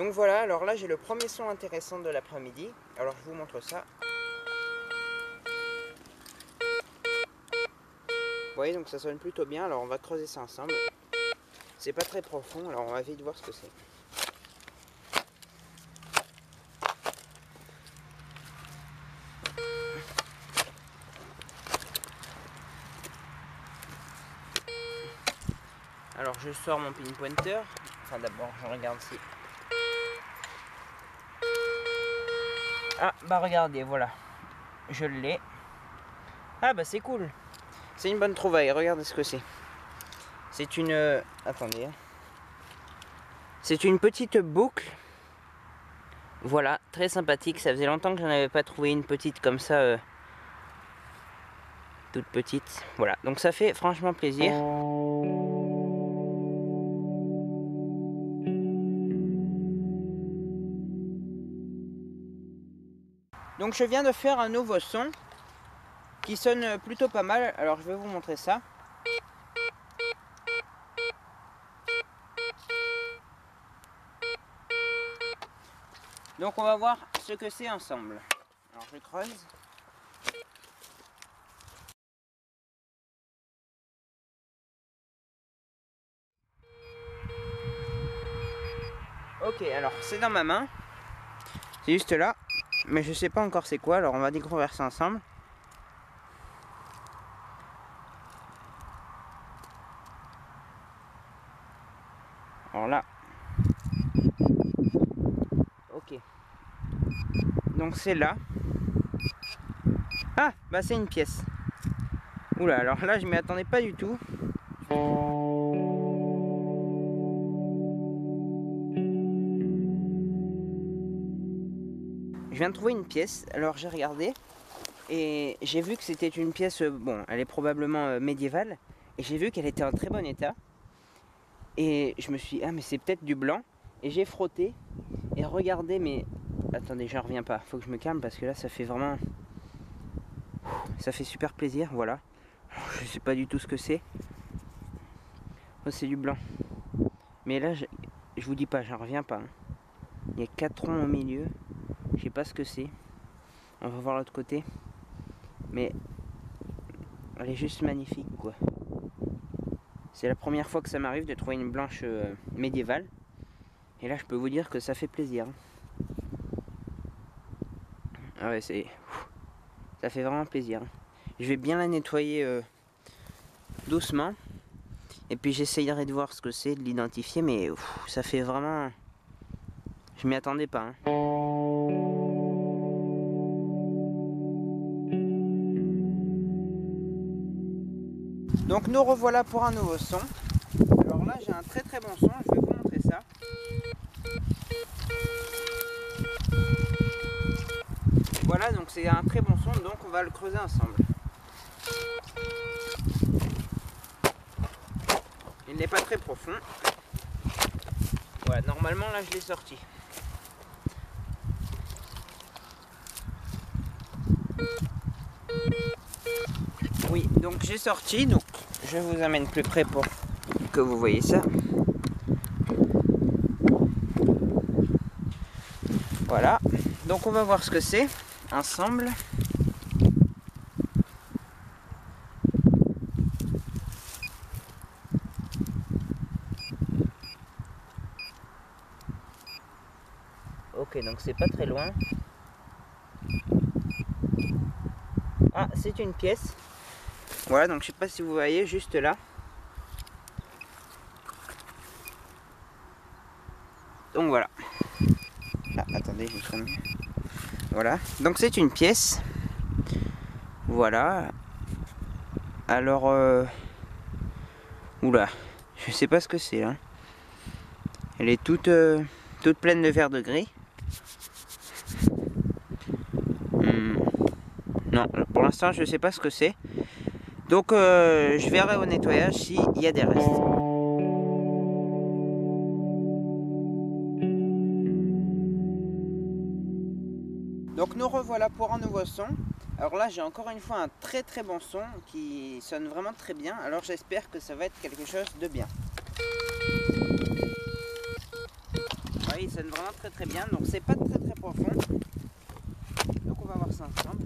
Donc voilà, alors là j'ai le premier son intéressant de l'après-midi. Alors je vous montre ça. Vous voyez, donc ça sonne plutôt bien. Alors on va creuser ça ensemble. C'est pas très profond, alors on va vite voir ce que c'est. Alors je sors mon pinpointer. Enfin d'abord je regarde si... Ah bah regardez, voilà. Je l'ai. Ah bah c'est cool. C'est une bonne trouvaille, regardez ce que c'est. C'est une... attendez. C'est une petite boucle. Voilà, très sympathique. Ça faisait longtemps que j'en avais pas trouvé une petite comme ça. Toute petite. Voilà, donc ça fait franchement plaisir. Donc je viens de faire un nouveau son qui sonne plutôt pas mal. Alors je vais vous montrer ça. Donc on va voir ce que c'est ensemble. Alors je creuse. Ok, alors c'est dans ma main. C'est juste là. Mais je sais pas encore c'est quoi. Alors on va découvrir ça ensemble. Alors là. Ok. Donc c'est là. Ah, bah c'est une pièce. Oula, alors là je m'y attendais pas du tout. Je viens de trouver une pièce, alors j'ai regardé et j'ai vu que c'était une pièce, bon, elle est probablement médiévale, et j'ai vu qu'elle était en très bon état. Et je me suis dit, ah mais c'est peut-être du blanc, et j'ai frotté et regardé, mais attendez, j'en reviens pas, faut que je me calme parce que là ça fait vraiment, ça fait super plaisir, voilà. Je sais pas du tout ce que c'est. Oh, c'est du blanc, mais là je vous dis pas, j'en reviens pas, hein. Il y a 4 ronds au milieu, je sais pas ce que c'est. On va voir l'autre côté. Mais elle est juste magnifique quoi. C'est la première fois que ça m'arrive de trouver une blanche médiévale. Et là je peux vous dire que ça fait plaisir. Ah ouais, ça fait vraiment plaisir. Je vais bien la nettoyer doucement. Et puis j'essayerai de voir ce que c'est, de l'identifier. Mais ça fait vraiment... Je m'y attendais pas, hein. Donc nous revoilà pour un nouveau son. Alors là j'ai un très très bon son, je vais vous montrer ça. Voilà, donc c'est un très bon son, donc on va le creuser ensemble. Il n'est pas très profond. Voilà, normalement là je l'ai sorti. Oui, donc j'ai sorti, donc je vous amène plus près pour que vous voyez ça. Voilà, donc on va voir ce que c'est ensemble. Ok, donc c'est pas très loin. Ah, c'est une pièce. Voilà, donc je sais pas si vous voyez, juste là. Donc voilà. Ah, attendez, je vais... Voilà, donc c'est une pièce. Voilà. Alors, oula, je sais pas ce que c'est là. Elle est toute pleine de verre de gris. Non, pour l'instant je sais pas ce que c'est. Donc je verrai au nettoyage s'il y a des restes. Donc nous revoilà pour un nouveau son. Alors là j'ai encore une fois un très très bon son qui sonne vraiment très bien. Alors j'espère que ça va être quelque chose de bien. Vous voyez, sonne vraiment très très bien. Donc c'est pas très très profond. Donc on va voir ça ensemble.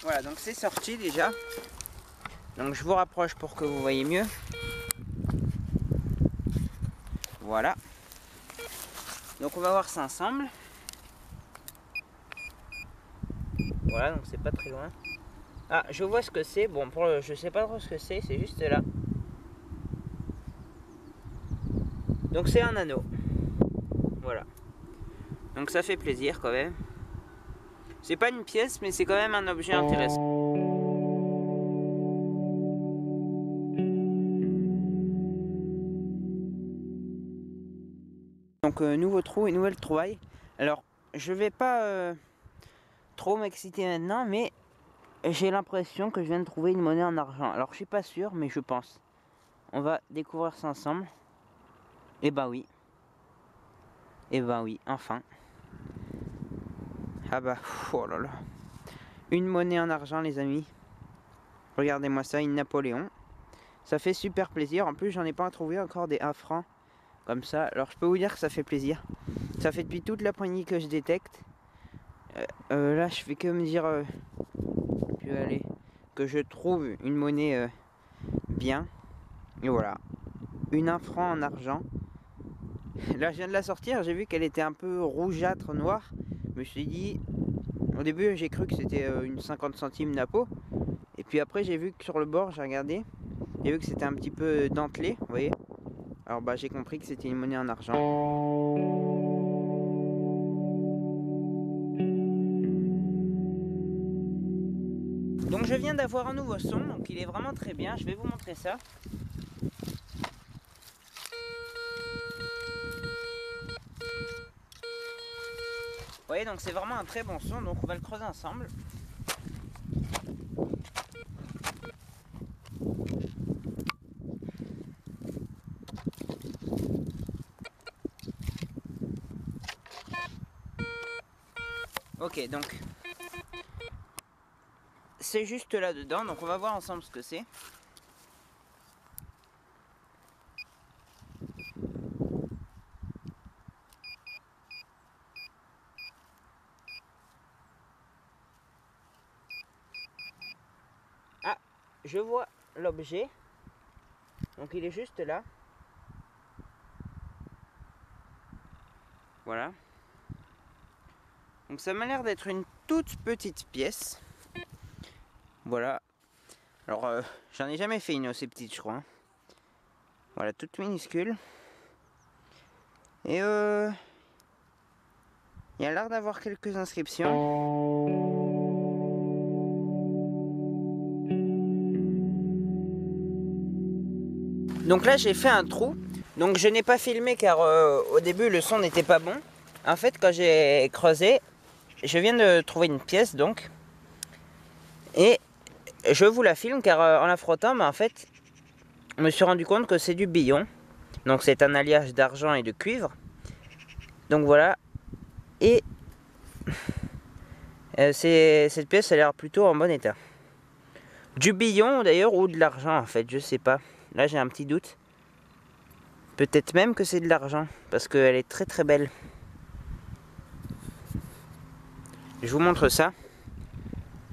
Voilà, donc c'est sorti déjà. Donc je vous rapproche pour que vous voyez mieux. Voilà. Donc on va voir ça ensemble. Voilà, donc c'est pas très loin. Ah, je vois ce que c'est. Bon, je sais pas trop ce que c'est juste là. Donc c'est un anneau. Voilà. Donc ça fait plaisir quand même. C'est pas une pièce, mais c'est quand même un objet intéressant. Donc nouveau trou et nouvelle trouvaille. Alors je vais pas trop m'exciter maintenant, mais j'ai l'impression que je viens de trouver une monnaie en argent. Alors je suis pas sûr, mais je pense. On va découvrir ça ensemble. Et bah oui. Et bah oui, enfin. Ah bah, oh là là. Une monnaie en argent les amis. Regardez-moi ça, une Napoléon. Ça fait super plaisir. En plus j'en ai pas trouvé encore des 1 franc. Comme ça, alors je peux vous dire que ça fait plaisir. Ça fait depuis toute l'après-midi que je détecte. Là, je fais que me dire que je trouve une monnaie bien. Et voilà, une 1 franc en argent. Là, je viens de la sortir, j'ai vu qu'elle était un peu rougeâtre, noire. Je me suis dit, au début, j'ai cru que c'était une 50 centimes Napo. Et puis après, j'ai vu que sur le bord, j'ai regardé, j'ai vu que c'était un petit peu dentelé, vous voyez. Alors bah j'ai compris que c'était une monnaie en argent. Donc je viens d'avoir un nouveau son, donc il est vraiment très bien, je vais vous montrer ça. Vous voyez, donc c'est vraiment un très bon son, donc on va le creuser ensemble. Ok, donc c'est juste là dedans, donc on va voir ensemble ce que c'est. Ah, je vois l'objet, donc il est juste là. Voilà. Donc ça m'a l'air d'être une toute petite pièce. Voilà. Alors j'en ai jamais fait une aussi petite je crois. Voilà, toute minuscule. Et il y a l'air d'avoir quelques inscriptions. Donc là j'ai fait un trou. Donc je n'ai pas filmé car au début le son n'était pas bon. En fait quand j'ai creusé, je viens de trouver une pièce donc. Et je vous la filme car en la frottant, en fait, je me suis rendu compte que c'est du billon. Donc c'est un alliage d'argent et de cuivre. Donc voilà. Et cette pièce a l'air plutôt en bon état. Du billon d'ailleurs ou de l'argent en fait, je sais pas. Là j'ai un petit doute. Peut-être même que c'est de l'argent parce qu'elle est très très belle. Je vous montre ça.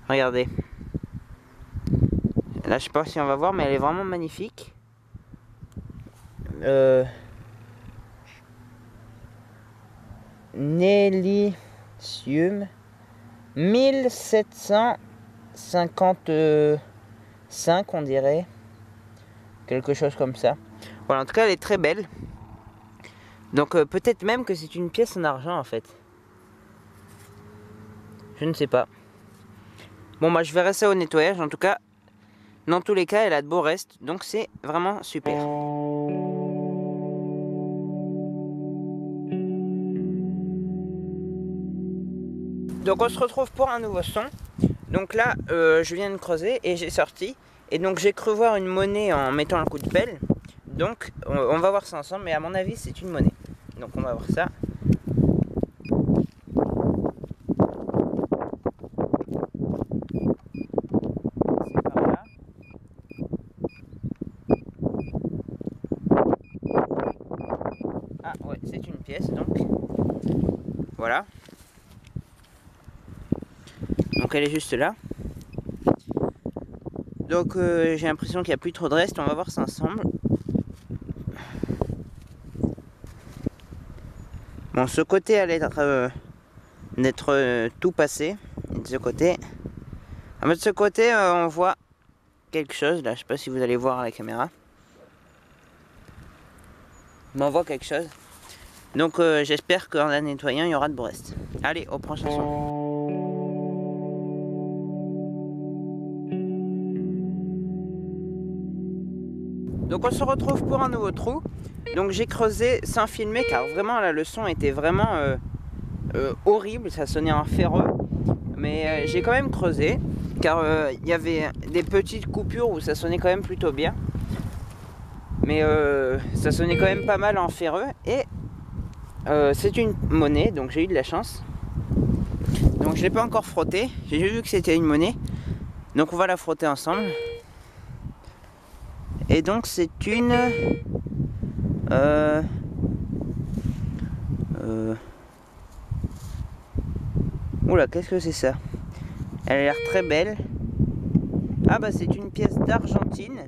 Regardez. Là je sais pas si on va voir mais elle est vraiment magnifique. Nélicium 1755 on dirait. Quelque chose comme ça. Voilà, en tout cas elle est très belle. Donc peut-être même que c'est une pièce en argent en fait. Je ne sais pas. Bon bah je verrai ça au nettoyage. En tout cas, dans tous les cas elle a de beaux restes. Donc c'est vraiment super. Donc on se retrouve pour un nouveau son. Donc là je viens de creuser et j'ai sorti. Et donc j'ai cru voir une monnaie en mettant un coup de pelle. Donc on va voir ça ensemble. Mais à mon avis c'est une monnaie. Donc on va voir ça. C'est par là. Voilà. Donc elle est juste là. Donc j'ai l'impression qu'il n'y a plus trop de reste. On va voir ça ensemble. Bon, ce côté a l'air d'être tout passé. De ce côté. De ce côté, on voit quelque chose. Là, je sais pas si vous allez voir à la caméra. Mais on voit quelque chose. Donc j'espère qu'en la nettoyant, il y aura de beau reste. Allez, au prochain son. Donc on se retrouve pour un nouveau trou. Donc j'ai creusé sans filmer car vraiment la leçon était vraiment horrible, ça sonnait en ferreux. Mais j'ai quand même creusé car il y avait des petites coupures où ça sonnait quand même plutôt bien. Mais ça sonnait quand même pas mal en ferreux. Et c'est une monnaie, donc j'ai eu de la chance. Donc je l'ai pas encore frotté, j'ai vu que c'était une monnaie. Donc on va la frotter ensemble. Et donc c'est une... Oula, qu'est-ce que c'est ça? Elle a l'air très belle. Ah bah c'est une pièce d'Argentine.